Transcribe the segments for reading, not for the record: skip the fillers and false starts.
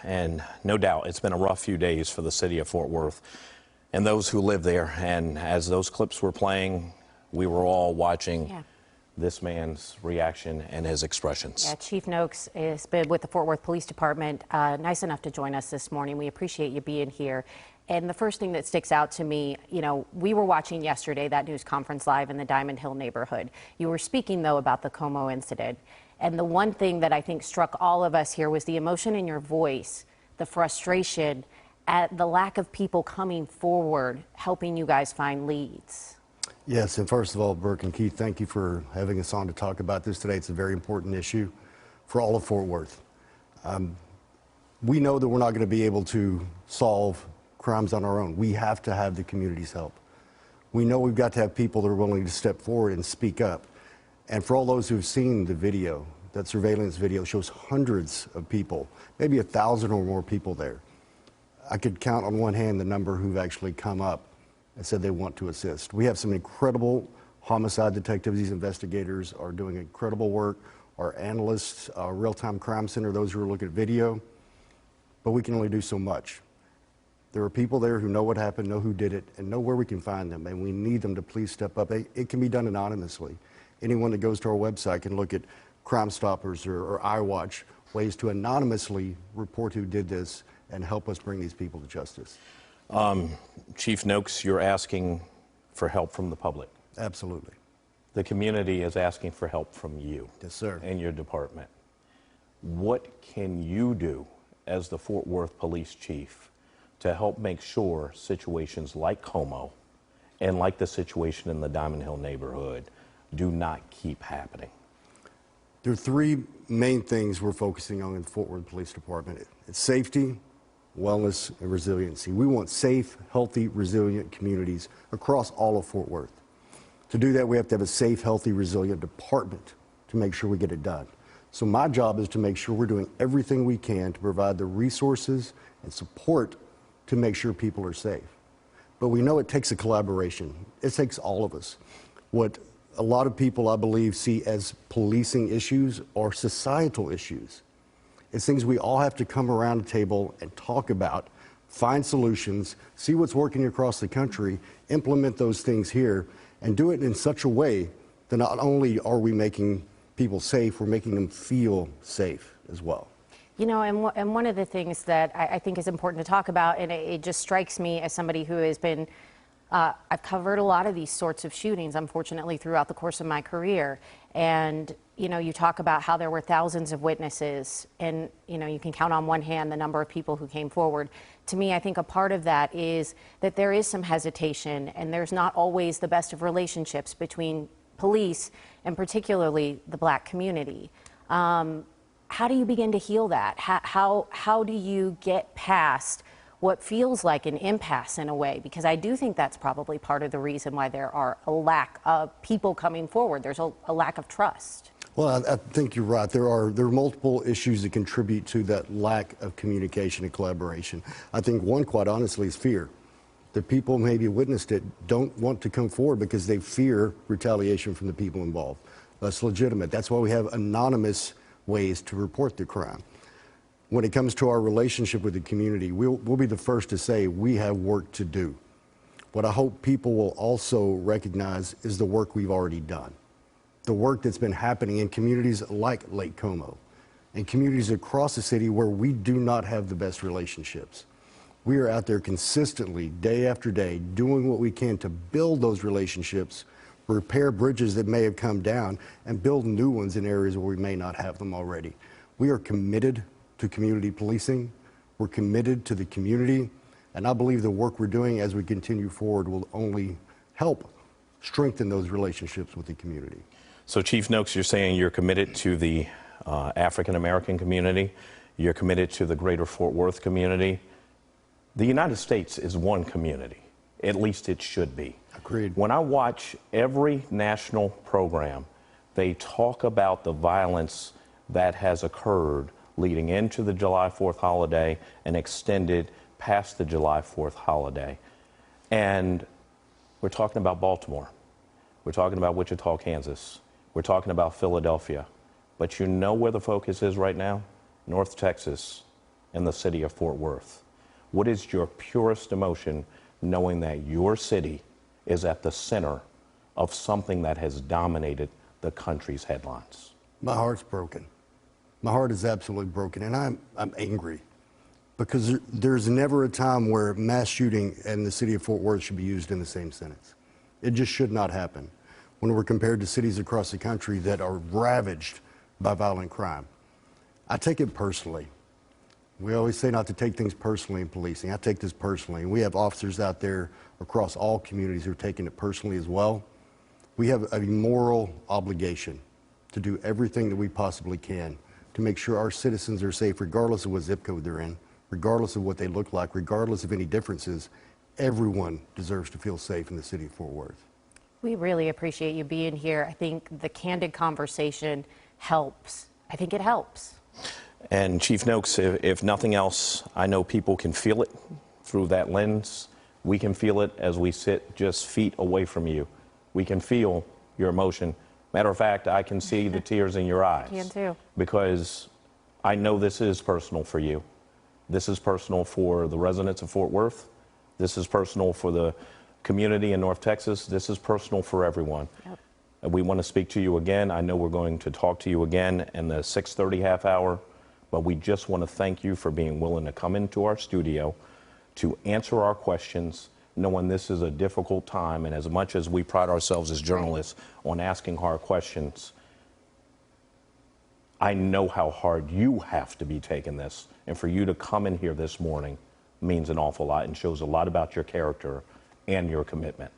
and no doubt it's been a rough few days for the city of Fort Worth and those who live there. And as those clips were playing, we were all watching this man's reaction and his expressions. Yeah, Chief Noakes has been with the Fort Worth Police Department, nice enough to join us this morning. We appreciate you being here. And the first thing that sticks out to me, you know, we were watching yesterday that news conference live in the Diamond Hill neighborhood. You were speaking, though, about the Como incident. And the one thing that I think struck all of us here was the emotion in your voice, the frustration at the lack of people coming forward, helping you guys find leads. Yes, and first of all, Burke and Keith, thank you for having us on to talk about this today. It's a very important issue for all of Fort Worth. We know that we're not going to be able to solve crimes on our own. We have to have the community's help. We know we've got to have people that are willing to step forward and speak up. And for all those who've seen the video, that surveillance video shows hundreds of people, maybe 1,000 or more people there. I could count on one hand the number who've actually come up and said they want to assist. We have some incredible homicide detectives. These investigators are doing incredible work. Our analysts, our real-time crime center, those who are looking at video, but we can only do so much. There are people there who know what happened, know who did it, and know where we can find them, and we need them to please step up. It can be done anonymously. Anyone that goes to our website can look at Crime Stoppers or iWatch, ways to anonymously report who did this and help us bring these people to justice. Chief Noakes, you're asking for help from the public. Absolutely. The community is asking for help from you. Yes, sir. And your department. What can you do as the Fort Worth Police Chief to help make sure situations like Como and like the situation in the Diamond Hill neighborhood do not keep happening? There are three main things we're focusing on in the Fort Worth Police Department. It's safety, wellness, and resiliency. We want safe, healthy, resilient communities across all of Fort Worth. To do that, we have to have a safe, healthy, resilient department to make sure we get it done. So my job is to make sure we're doing everything we can to provide the resources and support to make sure people are safe. But we know it takes a collaboration. It takes all of us. What a lot of people, I believe, see as policing issues are societal issues. It's things we all have to come around the table and talk about, find solutions, see what's working across the country, implement those things here, and do it in such a way that not only are we making people safe, we're making them feel safe as well. You know, and one of the things that I think is important to talk about, and it just strikes me as somebody who has been, I've covered a lot of these sorts of shootings, unfortunately, throughout the course of my career. And, you know, you talk about how there were thousands of witnesses, and, you know, you can count on one hand the number of people who came forward. To me, I think a part of that is that there is some hesitation, and there's not always the best of relationships between police and particularly the Black community. How do you begin to heal that? How do you get past what feels like an impasse in a way? Because I do think that's probably part of the reason why there are a lack of people coming forward. There's a lack of trust. Well, I think you're right. There are multiple issues that contribute to that lack of communication and collaboration. I think one, quite honestly, is fear. The people maybe witnessed it don't want to come forward because they fear retaliation from the people involved. That's legitimate. That's why we have anonymous ways to report the crime. When it comes to our relationship with the community, we'll be the first to say we have work to do. What I hope people will also recognize is the work we've already done. The work that's been happening in communities like Lake Como and communities across the city where we do not have the best relationships. We are out there consistently, day after day, doing what we can to build those relationships, repair bridges that may have come down, and build new ones in areas where we may not have them already. We are committed to community policing. We're committed to the community, and I believe the work we're doing as we continue forward will only help strengthen those relationships with the community. So, Chief Noakes, you're saying you're committed to the African-American community, you're committed to the greater Fort Worth community. The United States is one community, at least it should be. Agreed. When I watch every national program, they talk about the violence that has occurred leading into the July 4th holiday and extended past the July 4th holiday. And we're talking about Baltimore. We're talking about Wichita, Kansas. We're talking about Philadelphia. But you know where the focus is right now? North Texas, in the city of Fort Worth? What is your purest emotion knowing that your city is at the center of something that has dominated the country's headlines? My heart's broken. My heart is absolutely broken, and I'm angry because there's never a time where mass shooting and the city of Fort Worth should be used in the same sentence. It just should not happen when we're compared to cities across the country that are ravaged by violent crime. I take it personally. We always say not to take things personally in policing. I take this personally. We have officers out there across all communities who are taking it personally as well. We have a moral obligation to do everything that we possibly can to make sure our citizens are safe, regardless of what zip code they're in, regardless of what they look like, regardless of any differences. Everyone deserves to feel safe in the city of Fort Worth. We really appreciate you being here. I think the candid conversation helps. I think it helps. And Chief Noakes, if nothing else, I know people can feel it through that lens. We can feel it as we sit just feet away from you. We can feel your emotion. Matter of fact, I can see the tears in your eyes. I can too. Because I know this is personal for you. This is personal for the residents of Fort Worth. This is personal for the community in North Texas. This is personal for everyone. Yep. We want to speak to you again. I know we're going to talk to you again in the 6:30 half hour, but we just want to thank you for being willing to come into our studio to answer our questions, knowing this is a difficult time. And as much as we pride ourselves as journalists on asking hard questions, I know how hard you have to be taking this. And for you to come in here this morning means an awful lot and shows a lot about your character and your commitment.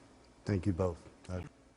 Thank you both.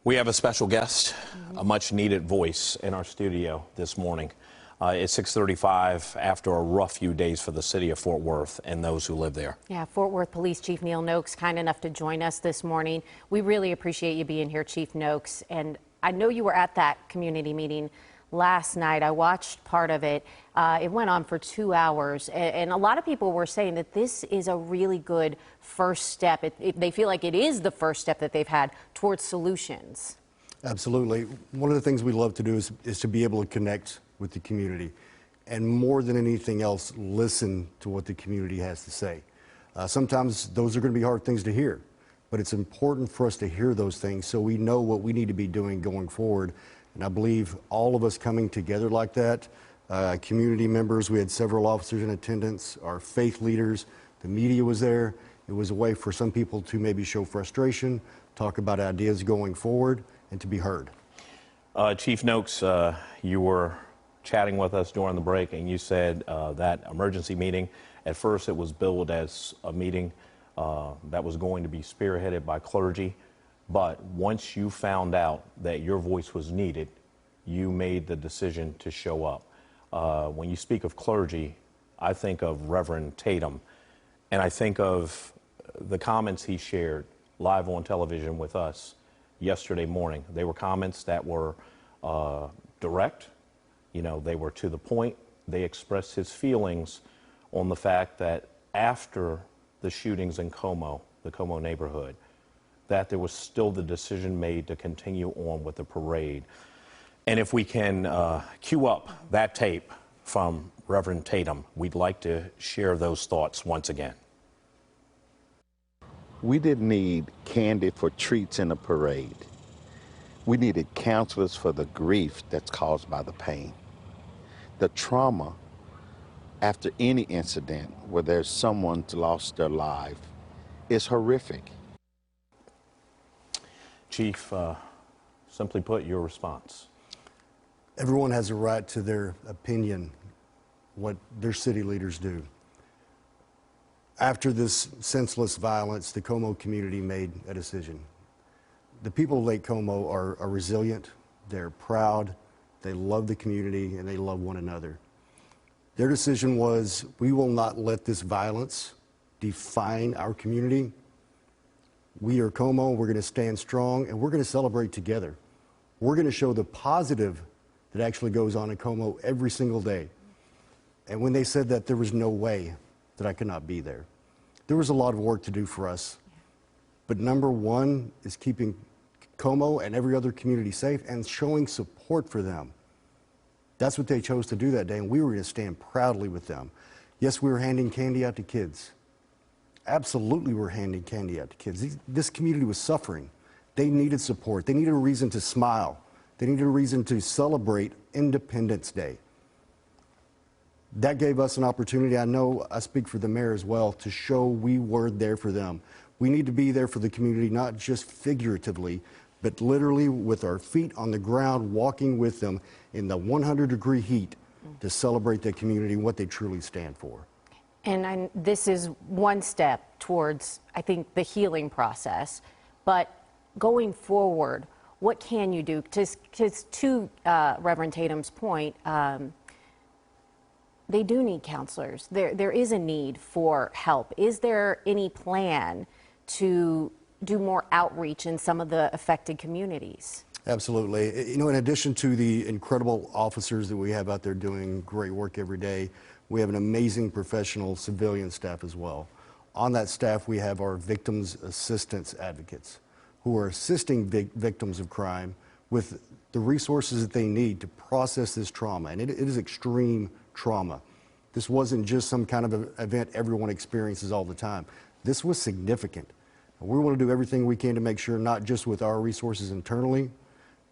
We have a special guest, a much needed voice in our studio this morning. It's 6:35 after a rough few days for the city of Fort Worth and those who live there. Yeah, Fort Worth Police Chief Neil Noakes, kind enough to join us this morning. We really appreciate you being here, Chief Noakes. And I know you were at that community meeting last night. I watched part of it. It went on for 2 hours. And a lot of people were saying that this is a really good first step. They feel like it is the first step that they've had towards solutions. Absolutely. One of the things we love to do is to be able to connect with the community, and more than anything else, listen to what the community has to say. Sometimes those are going to be hard things to hear, but it's important for us to hear those things so we know what we need to be doing going forward. And I believe all of us coming together like that, community members, we had several officers in attendance, our faith leaders, the media was there. It was a way for some people to maybe show frustration, talk about ideas going forward, and to be heard. Chief Noakes, you were chatting with us during the break, and you said that emergency meeting, at first it was billed as a meeting that was going to be spearheaded by clergy, but once you found out that your voice was needed, you made the decision to show up. When you speak of clergy, I think of Reverend Tatum, and I think of the comments he shared live on television with us yesterday morning. They were comments that were direct. You know, they were to the point. They expressed his feelings on the fact that after the shootings in Como, the Como neighborhood, that there was still the decision made to continue on with the parade. And if we can cue up that tape from Reverend Tatum, we'd like to share those thoughts once again. We didn't need candy for treats in a parade. We needed counselors for the grief that's caused by the pain. The trauma after any incident where there's someone's lost their life is horrific. Chief, simply put, your response. Everyone has a right to their opinion, what their city leaders do. After this senseless violence, the Como community made a decision. The people of Lake Como are resilient, they're proud, they love the community, and they love one another. Their decision was, we will not let this violence define our community. We are Como, we're going to stand strong, and we're going to celebrate together. We're going to show the positive that actually goes on in Como every single day. And when they said that, there was no way that I could not be there. There was a lot of work to do for us. But number one is keeping Como and every other community safe and showing support for them. That's what they chose to do that day, and we were going to stand proudly with them. Yes, we were handing candy out to kids. Absolutely, we're handing candy out to kids. This community was suffering. They needed support. They needed a reason to smile. They needed a reason to celebrate Independence Day. That gave us an opportunity, I know I speak for the mayor as well, to show we were there for them. We need to be there for the community, not just figuratively, but literally with our feet on the ground, walking with them in the 100-degree heat to celebrate the community and what they truly stand for. And this is one step towards, I think, the healing process. But going forward, what can you do? Because to Reverend Tatum's point, they do need counselors. There is a need for help. Is there any plan to do more outreach in some of the affected communities? Absolutely. You know, in addition to the incredible officers that we have out there doing great work every day, we have an amazing professional civilian staff as well. On that staff, we have our victims assistance advocates who are assisting victims of crime with the resources that they need to process this trauma. And it is extreme trauma. This wasn't just some kind of event everyone experiences all the time. This was significant. We want to do everything we can to make sure, not just with our resources internally,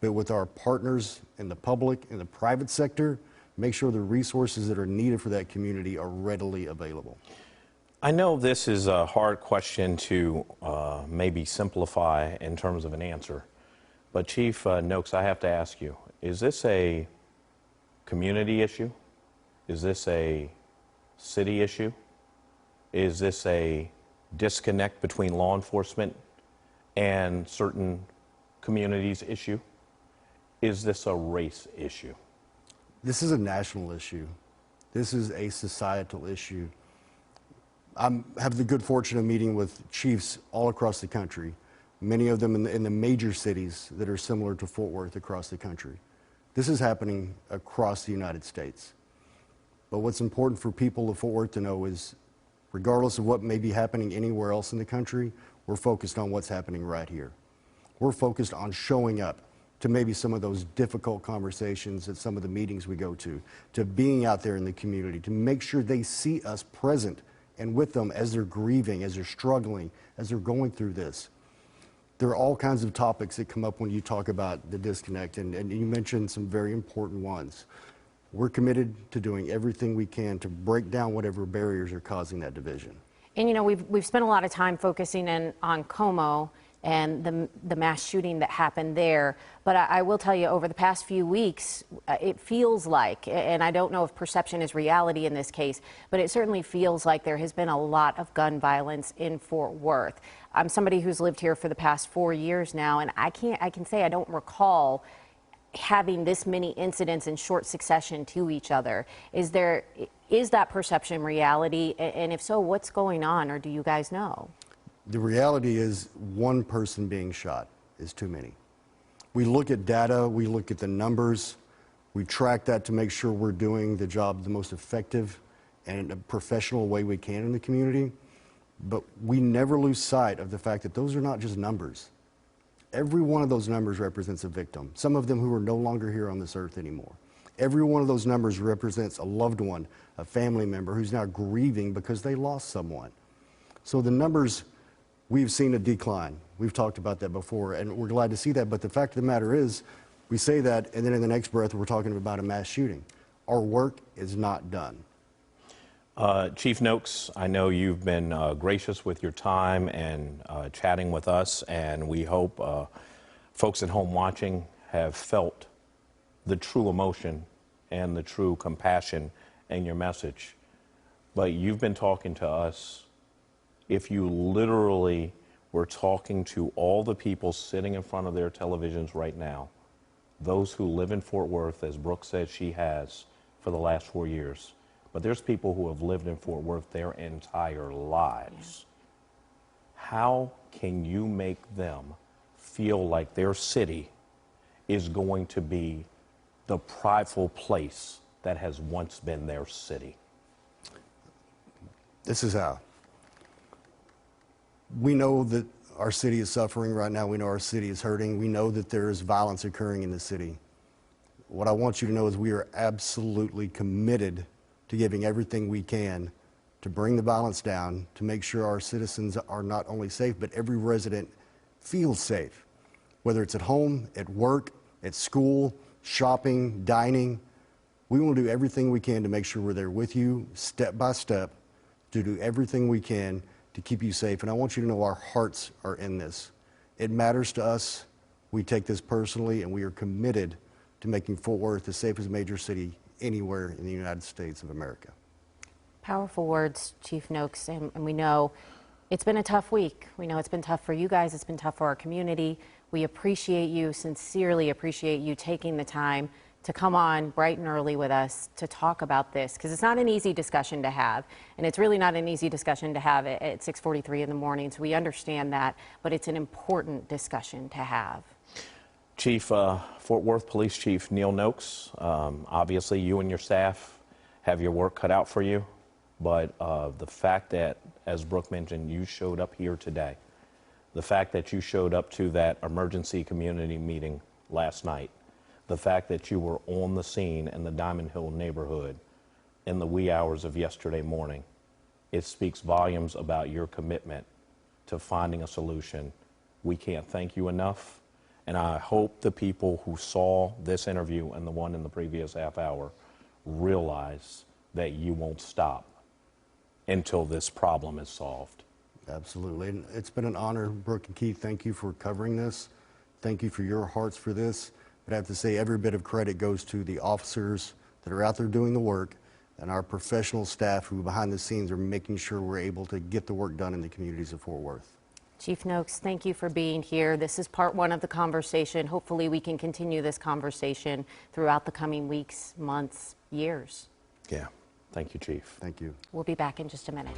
but with our partners in the public and the private sector, make sure the resources that are needed for that community are readily available. I know this is a hard question to maybe simplify in terms of an answer, but Chief Noakes, I have to ask you, is this a community issue? Is this a city issue? Is this a disconnect between law enforcement and certain communities issue? Is this a race issue? This is a national issue. This is a societal issue. I have the good fortune of meeting with chiefs all across the country, many of them in the major cities that are similar to Fort Worth across the country. This is happening across the United States. But what's important for people of Fort Worth to know is, regardless of what may be happening anywhere else in the country, we're focused on what's happening right here. We're focused on showing up to maybe some of those difficult conversations at some of the meetings we go to being out there in the community, to make sure they see us present and with them as they're grieving, as they're struggling, as they're going through this. There are all kinds of topics that come up when you talk about the disconnect, and you mentioned some very important ones. We're committed to doing everything we can to break down whatever barriers are causing that division. And you know, we've spent a lot of time focusing in on Como and the mass shooting that happened there. But I will tell you, over the past few weeks, it feels like, and I don't know if perception is reality in this case, but it certainly feels like there has been a lot of gun violence in Fort Worth. I'm somebody who's lived here for the past 4 years now, and I can say I don't recall having this many incidents in short succession to each other. Is that perception reality? And if so, what's going on, or do you guys know? The reality is one person being shot is too many. We look at data, we look at the numbers, we track that to make sure we're doing the job the most effective and a professional way we can in the community. But we never lose sight of the fact that those are not just numbers. Every one of those numbers represents a victim, some of them who are no longer here on this earth anymore. Every one of those numbers represents a loved one, a family member who's now grieving because they lost someone. So the numbers, we've seen a decline. We've talked about that before, and we're glad to see that. But the fact of the matter is, we say that, and then in the next breath, we're talking about a mass shooting. Our work is not done. Chief Noakes, I know you've been gracious with your time and chatting with us, and we hope folks at home watching have felt the true emotion and the true compassion in your message. But you've been talking to us. If you literally were talking to all the people sitting in front of their televisions right now, those who live in Fort Worth, as Brooke said she has for the last 4 years, but there's people who have lived in Fort Worth their entire lives. Yeah. How can you make them feel like their city is going to be the prideful place that has once been their city? This is how. We know that our city is suffering right now. We know our city is hurting. We know that there is violence occurring in the city. What I want you to know is we are absolutely committed to giving everything we can to bring the violence down, to make sure our citizens are not only safe, but every resident feels safe, whether it's at home, at work, at school, shopping, dining. We will do everything we can to make sure we're there with you step by step, to do everything we can to keep you safe. And I want you to know our hearts are in this. It matters to us. We take this personally, and we are committed to making Fort Worth the safest major city anywhere in the United States of America. Powerful words, Chief Noakes, and we know it's been a tough week. We know it's been tough for you guys. It's been tough for our community. We appreciate you, sincerely appreciate you taking the time to come on bright and early with us to talk about this, because it's not an easy discussion to have, and it's really not an easy discussion to have at 6:43 in the morning, so we understand that, but it's an important discussion to have. Chief, Fort Worth Police Chief Neil Noakes, obviously you and your staff have your work cut out for you, but the fact that, as Brooke mentioned, you showed up here today, the fact that you showed up to that emergency community meeting last night, the fact that you were on the scene in the Diamond Hill neighborhood in the wee hours of yesterday morning, it speaks volumes about your commitment to finding a solution. We can't thank you enough, and I hope the people who saw this interview and the one in the previous half hour realize that you won't stop until this problem is solved. Absolutely. And it's been an honor, Brooke and Keith. Thank you for covering this. Thank you for your hearts for this. But I have to say, every bit of credit goes to the officers that are out there doing the work and our professional staff who behind the scenes are making sure we're able to get the work done in the communities of Fort Worth. Chief Noakes, thank you for being here. This is part one of the conversation. Hopefully we can continue this conversation throughout the coming weeks, months, years. Yeah. Thank you, Chief. Thank you. We'll be back in just a minute.